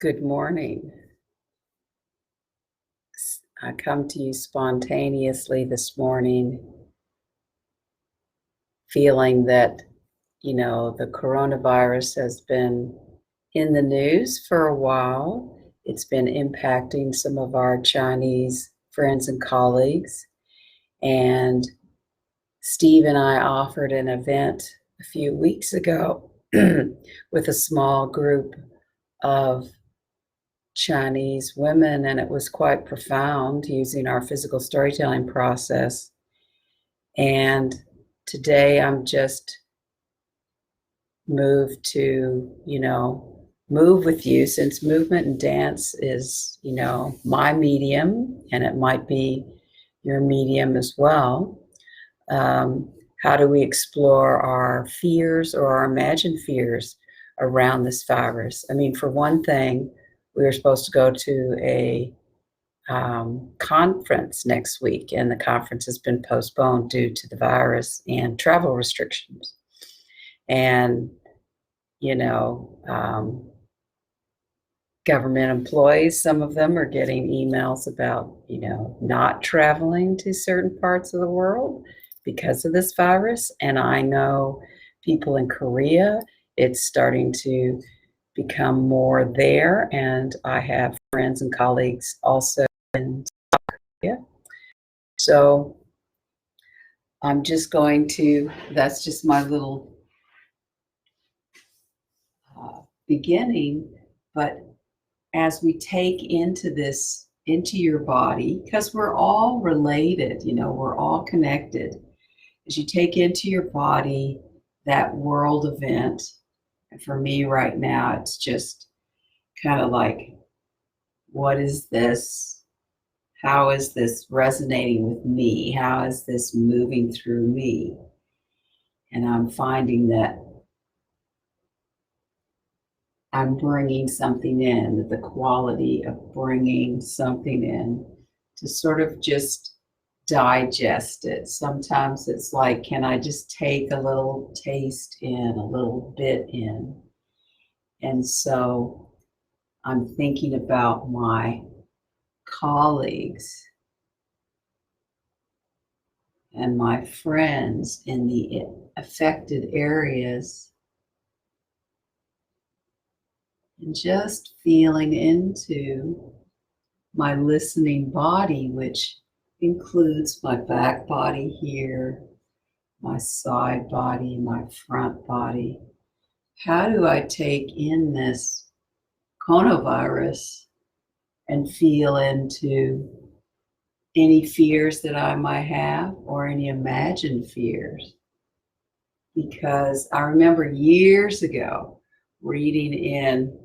Good morning. I come to you spontaneously this morning, feeling that, the coronavirus has been in the news for a while. It's been impacting some of our Chinese friends and colleagues. And Steve and I offered an event a few weeks ago with a small group of Chinese women, and it was quite profound using our physical storytelling process. And today I'm just moved to, move with you, since movement and dance is, my medium, and it might be your medium as well. How do we explore our fears or our imagined fears around this virus? I mean, for one thing, we were supposed to go to a conference next week, and the conference has been postponed due to the virus and travel restrictions. And, government employees, some of them are getting emails about, not traveling to certain parts of the world because of this virus. And I know people in Korea, it's starting to become more there. And I have friends and colleagues also in Korea. So I'm just going to, that's just my little beginning. But as we take into your body, because we're all related, we're all connected. As you take into your body that world event, and for me right now, it's just kind of like, what is this? How is this resonating with me? How is this moving through me? And I'm finding that I'm bringing something in, the quality of bringing something in to sort of just digest it. Sometimes it's like, can I just take a little taste in, a little bit in? And so I'm thinking about my colleagues and my friends in the affected areas, and just feeling into my listening body, which includes my back body here, my side body, my front body. How do I take in this coronavirus and feel into any fears that I might have or any imagined fears? Because I remember years ago reading in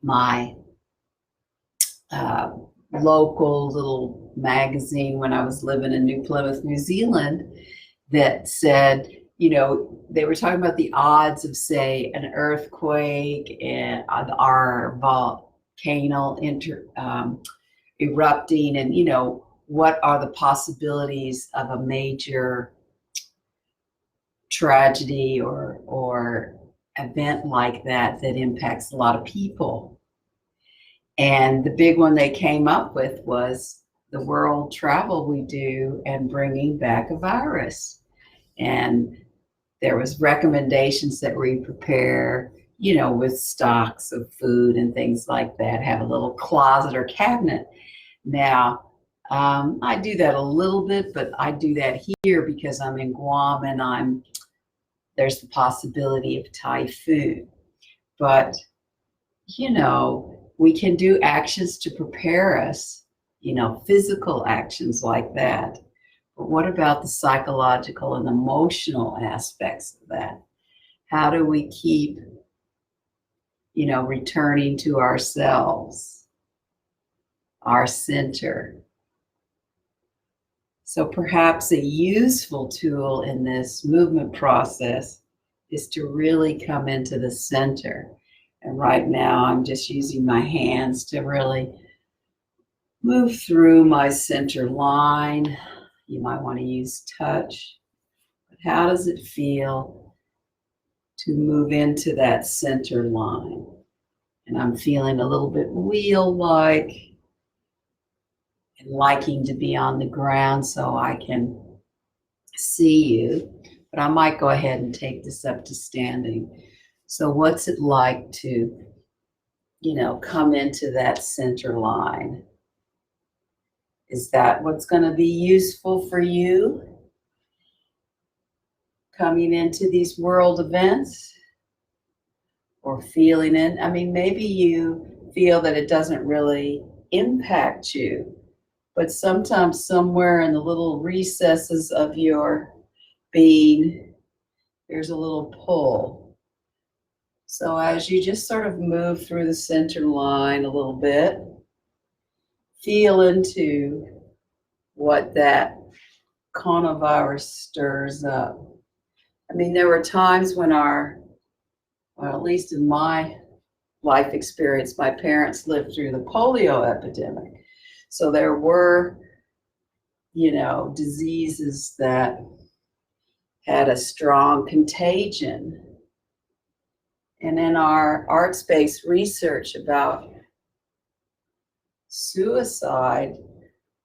my local little magazine when I was living in New Plymouth, New Zealand, that said, they were talking about the odds of, say, an earthquake and our volcano erupting, and what are the possibilities of a major tragedy or event like that impacts a lot of people. And the big one they came up with was the world travel we do and bringing back a virus. And there was recommendations that we prepare, with stocks of food and things like that, have a little closet or cabinet. Now, I do that a little bit, but I do that here because I'm in Guam and there's the possibility of typhoon. But, we can do actions to prepare us, physical actions like that. But what about the psychological and emotional aspects of that? How do we keep, returning to ourselves, our center? So perhaps a useful tool in this movement process is to really come into the center. And right now I'm just using my hands to really move through my center line. You might want to use touch. But how does it feel to move into that center line? And I'm feeling a little bit wheel-like and liking to be on the ground so I can see you. But I might go ahead and take this up to standing. So what's it like to, come into that center line? Is that what's going to be useful for you coming into these world events? Or feeling it? I mean, maybe you feel that it doesn't really impact you, but sometimes somewhere in the little recesses of your being, there's a little pull. So as you just sort of move through the center line a little bit, feel into what that coronavirus stirs up. I mean, there were times when at least in my life experience, my parents lived through the polio epidemic. So there were, diseases that had a strong contagion. And in our arts-based research about suicide,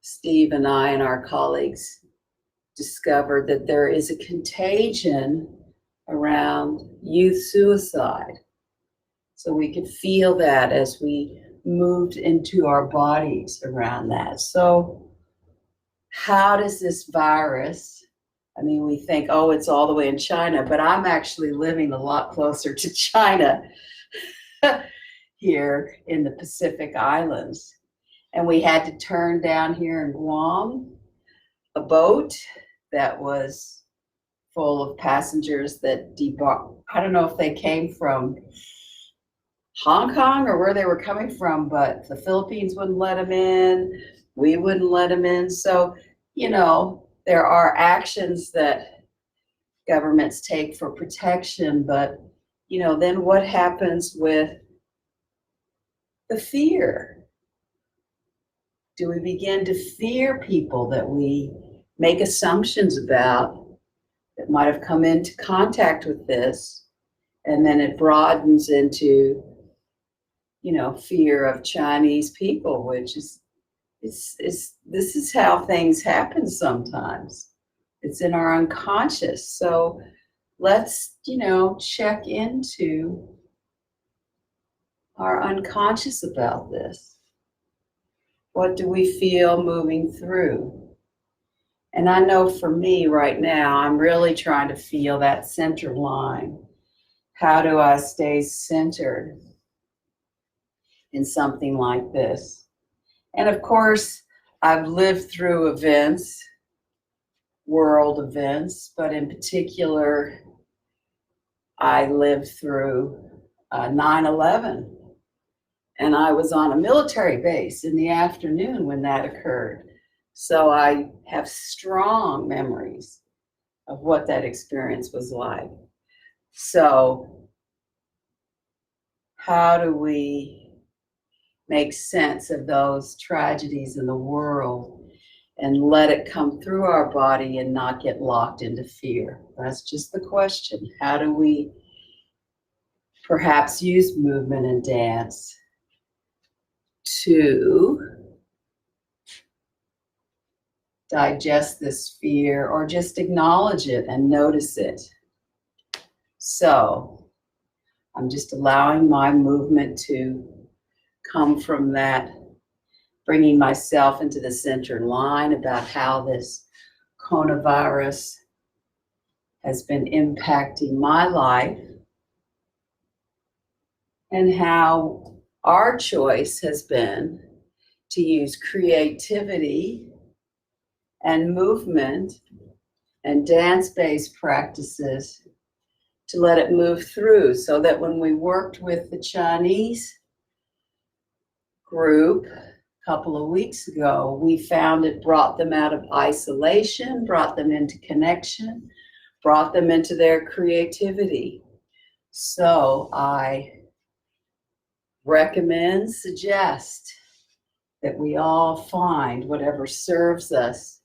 Steve and I and our colleagues discovered that there is a contagion around youth suicide. So we could feel that as we moved into our bodies around that. So how does this virus, I mean, we think, oh, it's all the way in China, but I'm actually living a lot closer to China here in the Pacific Islands. And we had to turn down here in Guam a boat that was full of passengers that debarked. I don't know if they came from Hong Kong or where they were coming from, but the Philippines wouldn't let them in. We wouldn't let them in. So, there are actions that governments take for protection, but, then what happens with the fear? Do we begin to fear people that we make assumptions about that might have come into contact with this, and then it broadens into fear of Chinese people, which is this is how things happen sometimes. It's in our unconscious. So let's, check into our unconscious about this. What do we feel moving through? And I know for me right now, I'm really trying to feel that center line. How do I stay centered in something like this? And of course, I've lived through events, world events, but in particular, I lived through 9/11. And I was on a military base in the afternoon when that occurred. So I have strong memories of what that experience was like. So how do we make sense of those tragedies in the world and let it come through our body and not get locked into fear? That's just the question. How do we perhaps use movement and dance to digest this fear or just acknowledge it and notice it? So I'm just allowing my movement to come from that, bringing myself into the center line about how this coronavirus has been impacting my life and how our choice has been to use creativity and movement and dance-based practices to let it move through, so that when we worked with the Chinese group a couple of weeks ago, we found it brought them out of isolation, brought them into connection, brought them into their creativity. So I suggest that we all find whatever serves us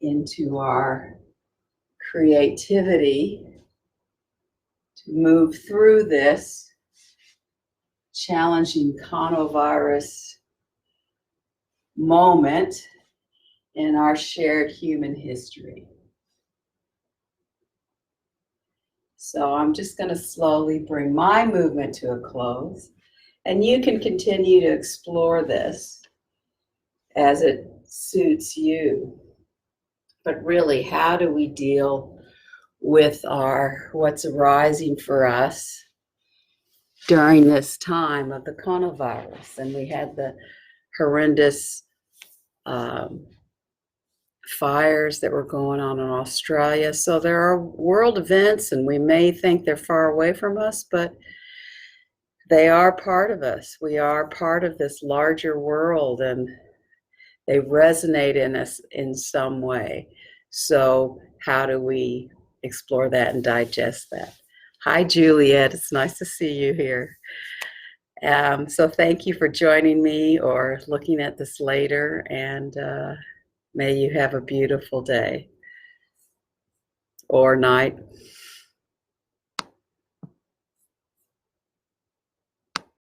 into our creativity to move through this challenging coronavirus moment in our shared human history. So I'm just going to slowly bring my movement to a close, and you can continue to explore this as it suits you. But really, how do we deal with what's arising for us during this time of the coronavirus? And we had the horrendous fires that were going on in Australia. So there are world events, and we may think they're far away from us, but they are part of us. We are part of this larger world, and they resonate in us in some way. So how do we explore that and digest that? Hi, Juliet. It's nice to see you here. So thank you for joining me or looking at this later, and may you have a beautiful day or night.